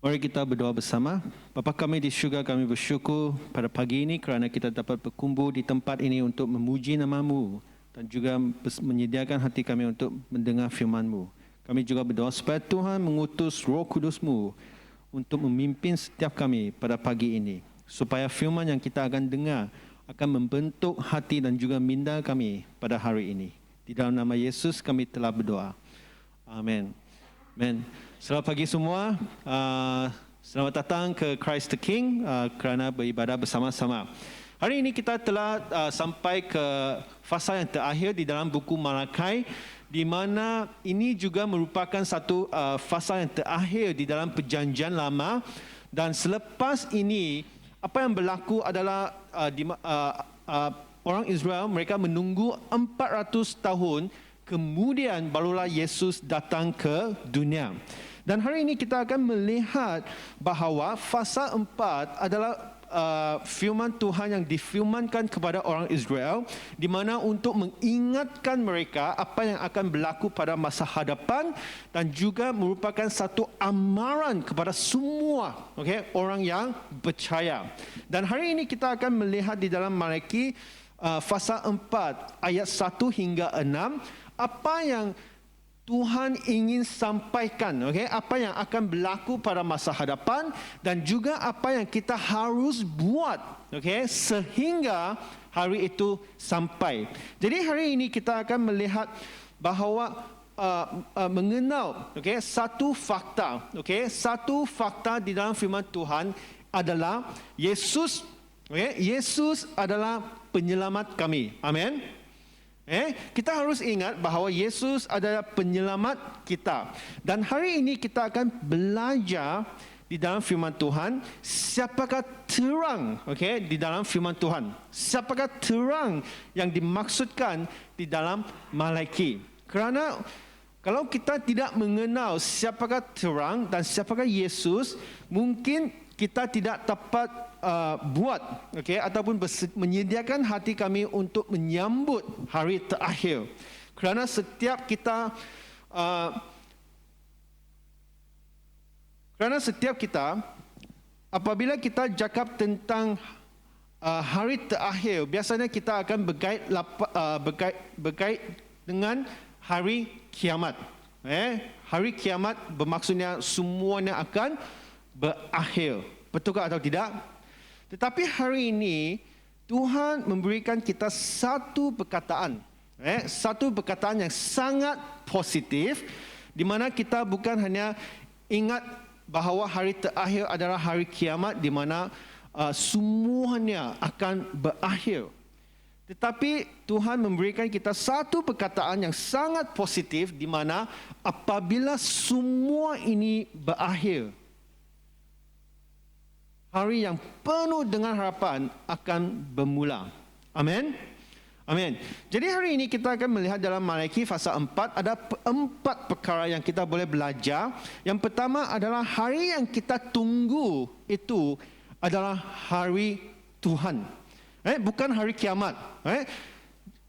Mari kita berdoa bersama. Bapa kami di syurga, kami bersyukur pada pagi ini kerana kita dapat berkumpul di tempat ini untuk memuji nama-Mu dan juga menyediakan hati kami untuk mendengar firman-Mu. Kami juga berdoa supaya Tuhan mengutus Roh Kudus-Mu untuk memimpin setiap kami pada pagi ini, supaya firman yang kita akan dengar akan membentuk hati dan juga minda kami pada hari ini. Di dalam nama Yesus kami telah berdoa. Amin. Amen. Selamat pagi semua. Selamat datang ke Christ the King kerana beribadah bersama-sama. Hari ini kita telah sampai ke fasa yang terakhir di dalam buku Malakai, di mana ini juga merupakan satu fasa yang terakhir di dalam perjanjian lama. Dan selepas ini, apa yang berlaku adalah orang Israel, mereka menunggu 400 tahun, kemudian barulah Yesus datang ke dunia. Dan hari ini kita akan melihat bahawa fasa 4 adalah firman Tuhan yang difirmankan kepada orang Israel, di mana untuk mengingatkan mereka apa yang akan berlaku pada masa hadapan dan juga merupakan satu amaran kepada semua orang yang percaya. Dan hari ini kita akan melihat di dalam Malaki fasa 4 ayat 1 hingga 6 apa yang Tuhan ingin sampaikan, apa yang akan berlaku pada masa hadapan dan juga apa yang kita harus buat, sehingga hari itu sampai. Jadi hari ini kita akan melihat bahawa mengenal, satu fakta, satu fakta di dalam firman Tuhan adalah Yesus, Yesus adalah penyelamat kami. Amin. Kita harus ingat bahawa Yesus adalah penyelamat kita. Dan hari ini kita akan belajar di dalam firman Tuhan, siapakah terang, di dalam firman Tuhan. Siapakah terang yang dimaksudkan di dalam Malaki. Kerana kalau kita tidak mengenal siapakah terang dan siapakah Yesus, mungkin kita tidak dapat buat, ataupun menyediakan hati kami untuk menyambut hari terakhir. Kerana setiap kita, apabila kita cakap tentang hari terakhir, biasanya kita akan berkait dengan hari kiamat. Hari kiamat bermaksudnya semuanya akan berakhir. Betulkah atau tidak? Tetapi hari ini Tuhan memberikan kita satu perkataan, satu perkataan yang sangat positif, di mana kita bukan hanya ingat bahawa hari terakhir adalah hari kiamat, di mana semuanya akan berakhir. Tetapi Tuhan memberikan kita satu perkataan yang sangat positif, di mana apabila semua ini berakhir, hari yang penuh dengan harapan akan bermula. Amin. Amin. Jadi hari ini kita akan melihat dalam Malaki fasa 4 ada 4 perkara yang kita boleh belajar. Yang pertama adalah hari yang kita tunggu itu adalah hari Tuhan. Bukan hari kiamat.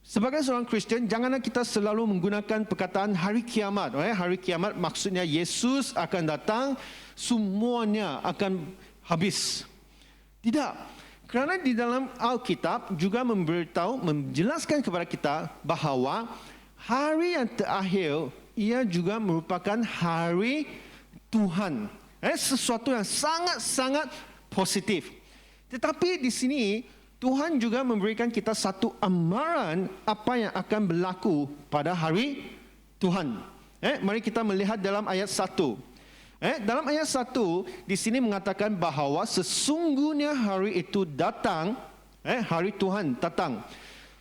Sebagai seorang Kristian, janganlah kita selalu menggunakan perkataan hari kiamat. Hari kiamat maksudnya Yesus akan datang, semuanya akan habis. Tidak. Kerana di dalam Alkitab juga menjelaskan kepada kita bahawa hari yang terakhir ia juga merupakan hari Tuhan. Sesuatu yang sangat-sangat positif. Tetapi di sini Tuhan juga memberikan kita satu amaran apa yang akan berlaku pada hari Tuhan. Mari kita melihat dalam ayat 1. Dalam ayat 1 di sini mengatakan bahawa sesungguhnya hari itu datang, hari Tuhan datang,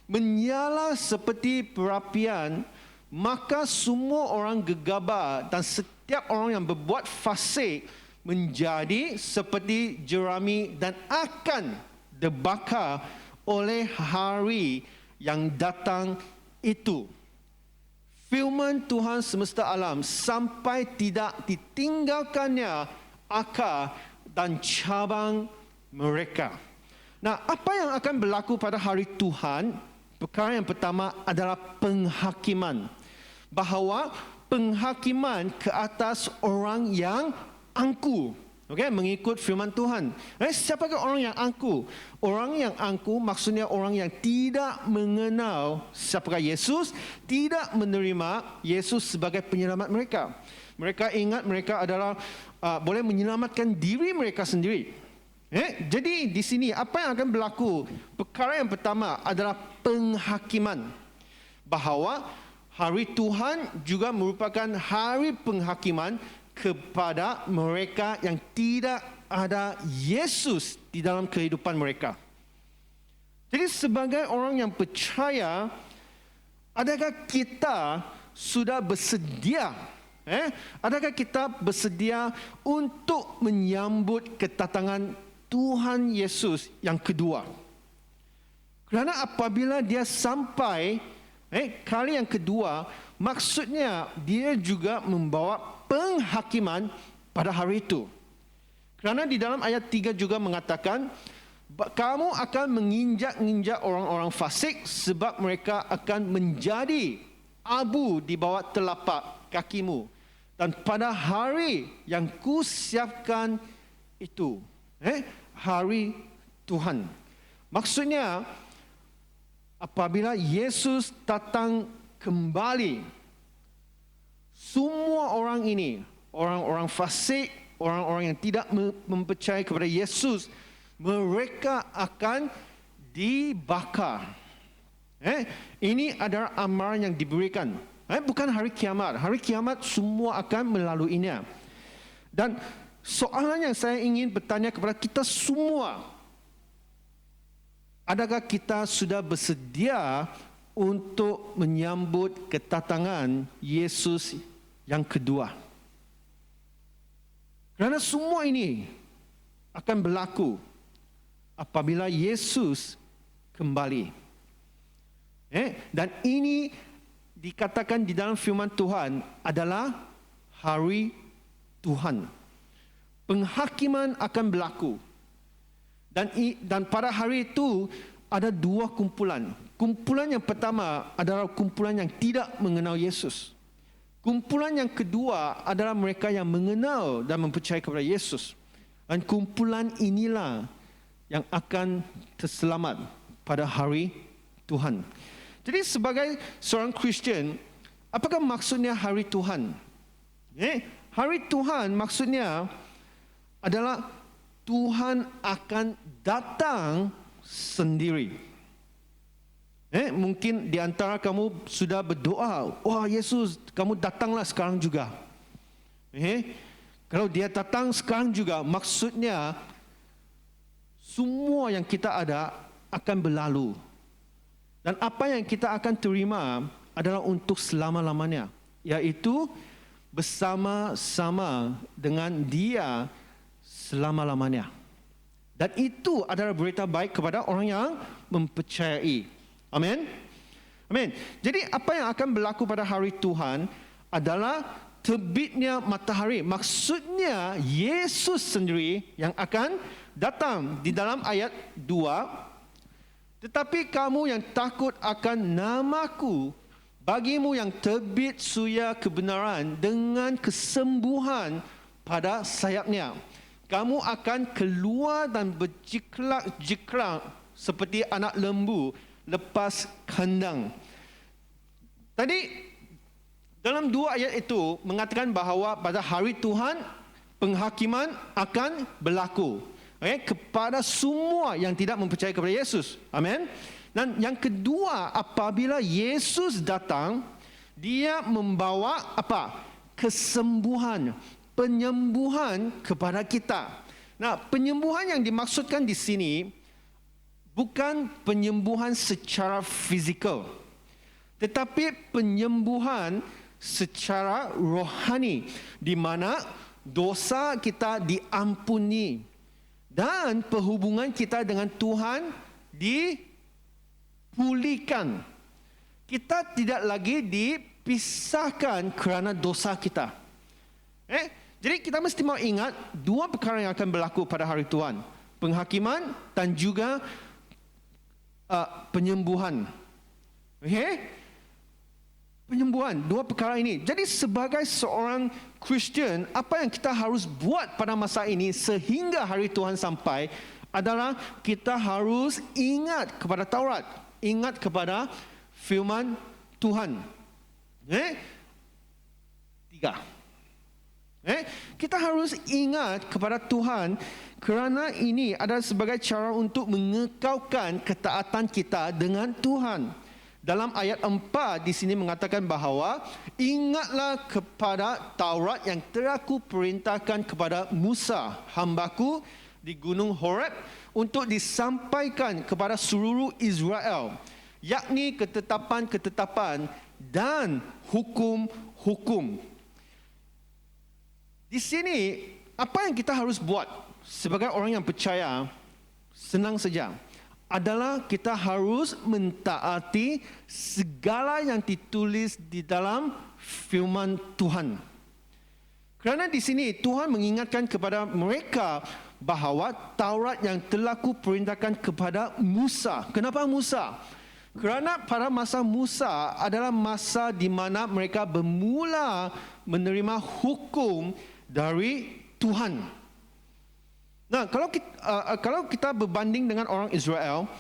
menyala seperti perapian, maka semua orang gegabah dan setiap orang yang berbuat fasik menjadi seperti jerami dan akan dibakar oleh hari yang datang itu. Firman Tuhan semesta alam sampai tidak ditinggalkannya akar dan cabang mereka. Nah, apa yang akan berlaku pada hari Tuhan? Perkara yang pertama adalah penghakiman. Bahawa penghakiman ke atas orang yang angkuh. mengikut firman Tuhan. Siapakah orang yang angkuh? Orang yang angkuh maksudnya orang yang tidak mengenal siapakah Yesus, tidak menerima Yesus sebagai penyelamat mereka. Mereka ingat mereka adalah boleh menyelamatkan diri mereka sendiri. Jadi di sini apa yang akan berlaku? Perkara yang pertama adalah penghakiman. Bahawa hari Tuhan juga merupakan hari penghakiman kepada mereka yang tidak ada Yesus di dalam kehidupan mereka. Jadi sebagai orang yang percaya, adakah kita sudah bersedia? Adakah kita bersedia untuk menyambut kedatangan Tuhan Yesus yang kedua? Kerana apabila dia sampai kali yang kedua, maksudnya dia juga membawa penghakiman pada hari itu. Kerana di dalam ayat 3 juga mengatakan, kamu akan menginjak-injak orang-orang fasik sebab mereka akan menjadi abu di bawah telapak kakimu. Dan pada hari yang kusiapkan itu, hari Tuhan. Maksudnya, apabila Yesus datang kembali, semua orang ini, orang-orang fasik, orang-orang yang tidak mempercayai kepada Yesus, mereka akan dibakar. Ini adalah amaran yang diberikan. Bukan hari kiamat. Hari kiamat semua akan melaluinya. Dan soalan yang saya ingin bertanya kepada kita semua, adakah kita sudah bersedia untuk menyambut kedatangan Yesus yang kedua? Kerana semua ini akan berlaku apabila Yesus kembali. Dan ini dikatakan di dalam firman Tuhan adalah hari Tuhan. Penghakiman akan berlaku. Dan pada hari itu ada dua kumpulan. Kumpulan yang pertama adalah kumpulan yang tidak mengenal Yesus. Kumpulan yang kedua adalah mereka yang mengenal dan mempercayai kepada Yesus. Dan kumpulan inilah yang akan terselamat pada hari Tuhan. Jadi sebagai seorang Kristian, apakah maksudnya hari Tuhan? Hari Tuhan maksudnya adalah Tuhan akan datang sendiri. Mungkin di antara kamu sudah berdoa, wah Yesus, kamu datanglah sekarang juga. Kalau dia datang sekarang juga, maksudnya semua yang kita ada akan berlalu. Dan apa yang kita akan terima adalah untuk selama-lamanya, yaitu bersama-sama dengan dia selama-lamanya. Dan itu adalah berita baik kepada orang yang mempercayai. Amin. Amin. Jadi apa yang akan berlaku pada hari Tuhan adalah terbitnya matahari. Maksudnya Yesus sendiri yang akan datang di dalam ayat 2. Tetapi kamu yang takut akan namaku, bagimu yang terbit suya kebenaran dengan kesembuhan pada sayapnya. Kamu akan keluar dan berjiklak-jiklak seperti anak lembu lepas kandang. Tadi dalam dua ayat itu mengatakan bahawa pada hari Tuhan penghakiman akan berlaku kepada semua yang tidak mempercayai kepada Yesus. Amin. Dan yang kedua, apabila Yesus datang, dia membawa apa? Kesembuhan, penyembuhan kepada kita. Nah, penyembuhan yang dimaksudkan di sini bukan penyembuhan secara fizikal, tetapi penyembuhan secara rohani, di mana dosa kita diampuni dan perhubungan kita dengan Tuhan dipulihkan. Kita tidak lagi dipisahkan kerana dosa kita. Jadi kita mesti mau ingat dua perkara yang akan berlaku pada hari Tuhan. Penghakiman dan juga penyembuhan. penyembuhan, dua perkara ini. Jadi sebagai seorang Kristian, apa yang kita harus buat pada masa ini sehingga hari Tuhan sampai adalah kita harus ingat kepada Taurat, ingat kepada firman Tuhan. Tiga. Kita harus ingat kepada Tuhan kerana ini adalah sebagai cara untuk mengekalkan ketaatan kita dengan Tuhan. Dalam ayat 4 di sini mengatakan bahawa ingatlah kepada Taurat yang telah ku perintahkan kepada Musa, hambaku di gunung Horeb untuk disampaikan kepada seluruh Israel, yakni ketetapan-ketetapan dan hukum-hukum. Di sini apa yang kita harus buat sebagai orang yang percaya senang saja. Adalah kita harus mentaati segala yang ditulis di dalam firman Tuhan. Kerana di sini Tuhan mengingatkan kepada mereka bahawa Taurat yang telah ku perintahkan kepada Musa. Kenapa Musa? Kerana pada masa Musa adalah masa di mana mereka bermula menerima hukum dari Tuhan. Nah, kalau kita berbanding dengan orang Israel,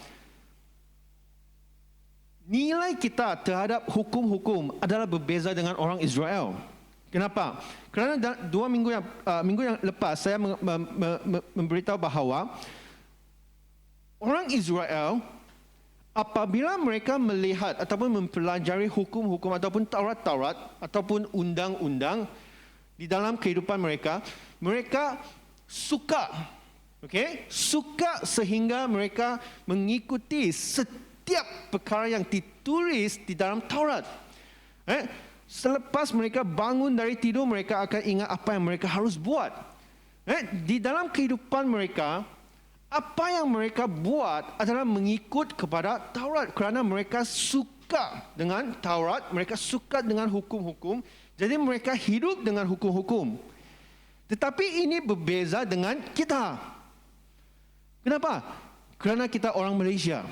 nilai kita terhadap hukum-hukum adalah berbeza dengan orang Israel. Kenapa? Kerana 2 minggu yang lepas saya memberitahu bahawa orang Israel apabila mereka melihat ataupun mempelajari hukum-hukum ataupun Taurat-Taurat ataupun undang-undang di dalam kehidupan mereka, mereka suka sehingga mereka mengikuti setiap perkara yang ditulis di dalam Taurat. Selepas mereka bangun dari tidur, mereka akan ingat apa yang mereka harus buat. Di dalam kehidupan mereka, apa yang mereka buat adalah mengikut kepada Taurat. Kerana mereka suka dengan Taurat, mereka suka dengan hukum-hukum, jadi mereka hidup dengan hukum-hukum. Tetapi ini berbeza dengan kita. Kenapa? Kerana kita orang Malaysia,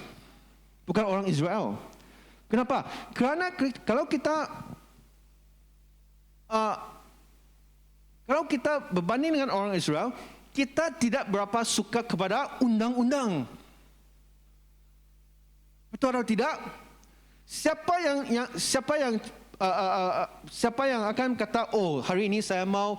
bukan orang Israel. Kenapa? Kerana kalau kita berbanding dengan orang Israel, kita tidak berapa suka kepada undang-undang. Betul atau tidak? Siapa yang akan kata, oh hari ini saya mau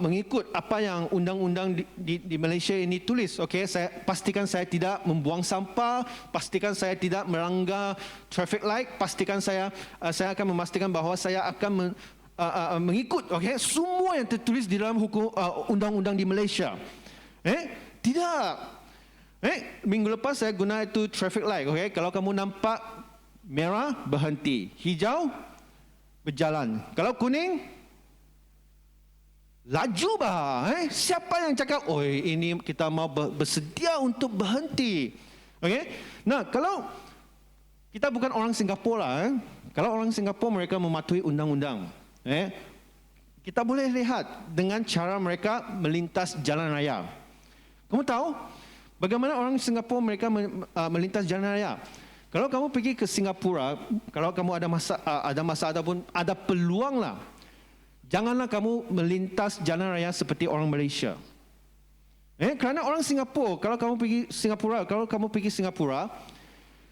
mengikut apa yang undang-undang di Malaysia ini tulis. Saya pastikan saya tidak membuang sampah, pastikan saya tidak melanggar traffic light, pastikan saya akan memastikan bahawa saya akan mengikut semua yang tertulis di dalam hukum undang-undang di Malaysia. Tidak. Minggu lepas saya guna itu traffic light. Kalau kamu nampak merah, berhenti. Hijau, berjalan. Kalau kuning, laju bah. Siapa yang cakap, oh ini kita mau bersedia untuk berhenti. Nah, kalau kita bukan orang Singapura, kalau orang Singapura mereka mematuhi undang-undang. Kita boleh lihat dengan cara mereka melintas jalan raya. Kamu tahu bagaimana orang Singapura mereka melintas jalan raya? Kalau kamu pergi ke Singapura, kalau kamu ada masa ataupun ada peluang lah, janganlah kamu melintas jalan raya seperti orang Malaysia. Kerana orang Singapura, kalau kamu pergi Singapura,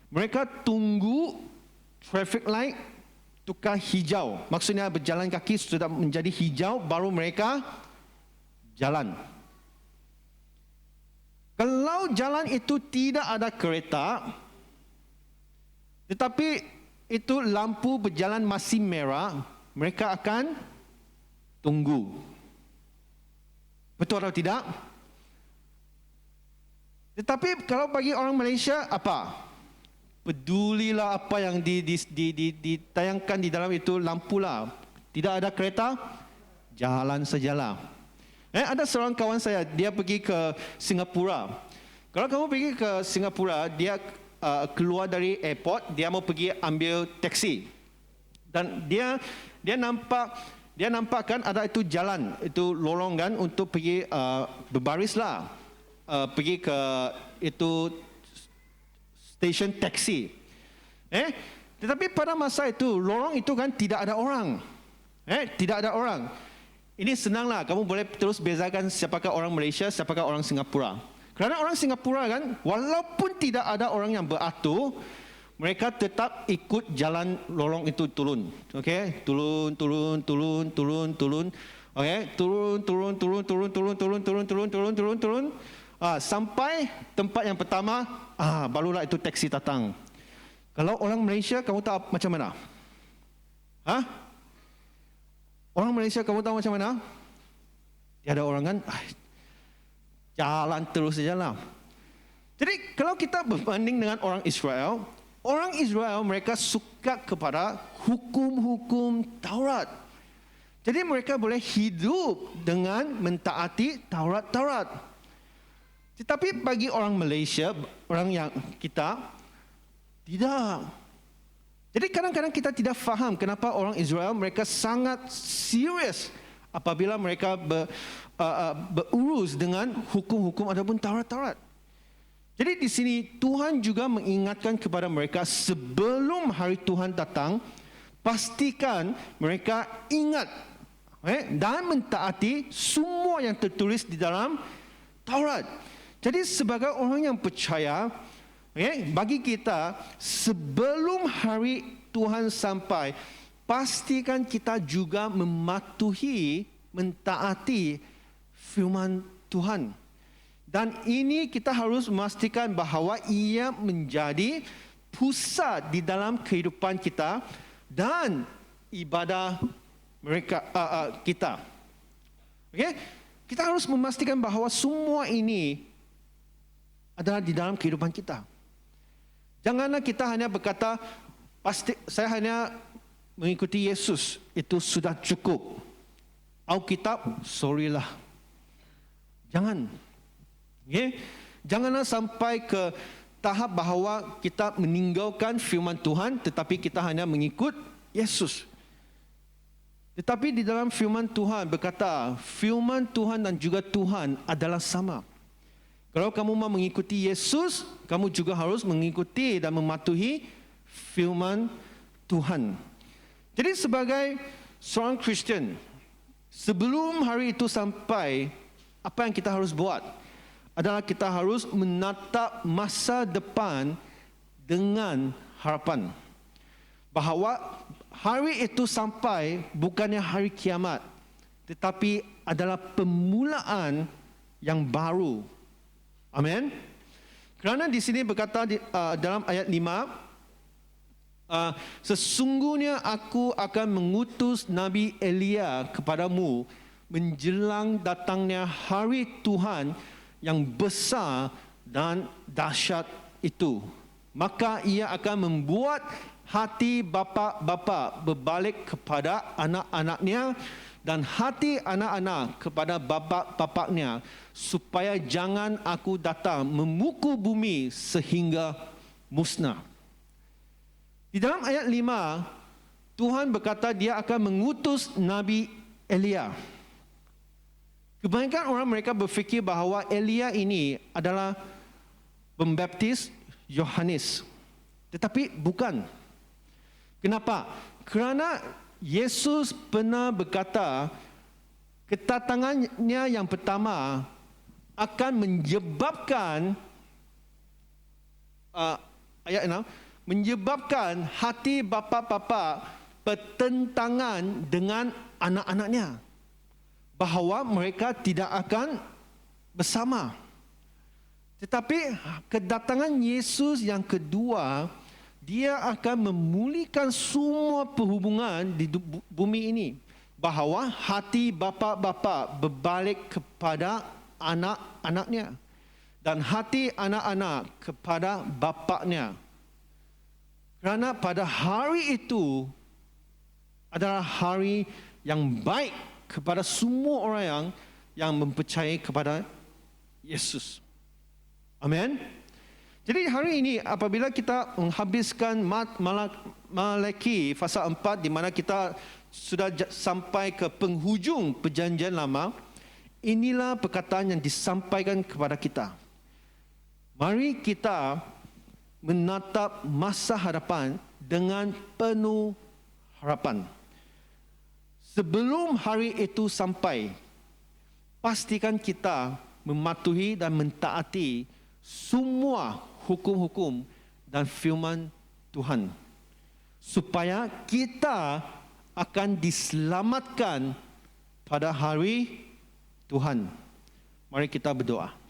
mereka tunggu traffic light tukar hijau. Maksudnya berjalan kaki sudah menjadi hijau, baru mereka jalan. Kalau jalan itu tidak ada kereta, tetapi itu lampu berjalan masih merah, mereka akan tunggu. Betul atau tidak? Tetapi kalau bagi orang Malaysia, apa? Pedulilah apa yang ditayangkan di dalam itu, lampu lah. Tidak ada kereta, jalan sajalah. Ada seorang kawan saya, dia pergi ke Singapura. Kalau kamu pergi ke Singapura, dia keluar dari airport, dia mau pergi ambil taksi. Dan dia nampak kan ada itu jalan, itu lorong kan untuk pergi berbarislah. Pergi ke itu stesen taksi. Tetapi pada masa itu, lorong itu kan tidak ada orang. Tidak ada orang. Ini senanglah, kamu boleh terus bezakan siapakah orang Malaysia, siapakah orang Singapura. Kerana orang Singapura kan, walaupun tidak ada orang yang beratur, mereka tetap ikut jalan lorong itu turun. Okey, turun. Okey, turun. Sampai tempat yang pertama, barulah itu taksi datang. Kalau orang Malaysia, kamu tahu macam mana? Orang Malaysia, kamu tahu macam mana? Tiada orang kan? Jalan terus saja lah. Jadi kalau kita berbanding dengan orang Israel mereka suka kepada hukum-hukum Taurat. Jadi mereka boleh hidup dengan mentaati Taurat. Tetapi bagi orang Malaysia, orang yang kita, tidak. Jadi kadang-kadang kita tidak faham kenapa orang Israel mereka sangat serius apabila mereka berurus dengan hukum-hukum ataupun Taurat. Jadi di sini Tuhan juga mengingatkan kepada mereka sebelum hari Tuhan datang, pastikan mereka ingat dan mentaati semua yang tertulis di dalam Taurat. Jadi sebagai orang yang percaya, bagi kita sebelum hari Tuhan sampai, pastikan kita juga mematuhi, mentaati firman Tuhan. Dan ini kita harus memastikan bahawa ia menjadi pusat di dalam kehidupan kita dan ibadah kita. Kita harus memastikan bahawa semua ini adalah di dalam kehidupan kita. Janganlah kita hanya berkata, saya hanya mengikuti Yesus, itu sudah cukup. Alkitab, sorrylah. Jangan. Janganlah sampai ke tahap bahawa kita meninggalkan firman Tuhan, tetapi kita hanya mengikut Yesus. Tetapi di dalam firman Tuhan berkata, firman Tuhan dan juga Tuhan adalah sama. Kalau kamu mau mengikuti Yesus, kamu juga harus mengikuti dan mematuhi firman Tuhan. Jadi sebagai seorang Kristian, sebelum hari itu sampai, apa yang kita harus buat adalah kita harus menatap masa depan dengan harapan bahawa hari itu sampai bukannya hari kiamat, tetapi adalah permulaan yang baru. Amin. Kerana di sini berkata dalam ayat 5, sesungguhnya aku akan mengutus Nabi Elia kepadamu menjelang datangnya hari Tuhan yang besar dan dahsyat itu. Maka ia akan membuat hati bapa-bapa berbalik kepada anak-anaknya dan hati anak-anak kepada bapa-bapanya, supaya jangan aku datang memukul bumi sehingga musnah. Di dalam ayat 5, Tuhan berkata dia akan mengutus Nabi Elia. Kebanyakan orang mereka berfikir bahawa Elia ini adalah pembaptis Yohanes. Tetapi bukan. Kenapa? Kerana Yesus pernah berkata, kedatangannya yang pertama akan menyebabkan ayat 6, menyebabkan hati bapa-bapa bertentangan dengan anak-anaknya, bahawa mereka tidak akan bersama. Tetapi kedatangan Yesus yang kedua, dia akan memulihkan semua perhubungan di bumi ini, bahawa hati bapa-bapa berbalik kepada anak-anaknya dan hati anak-anak kepada bapaknya. Kerana pada hari itu adalah hari yang baik kepada semua orang yang mempercayai kepada Yesus. Amin. Jadi hari ini apabila kita menghabiskan Malaki pasal 4, di mana kita sudah sampai ke penghujung perjanjian lama, inilah perkataan yang disampaikan kepada kita. Mari kita menatap masa hadapan dengan penuh harapan. Sebelum hari itu sampai, pastikan kita mematuhi dan mentaati semua hukum-hukum dan firman Tuhan, supaya kita akan diselamatkan pada hari Tuhan. Mari kita berdoa.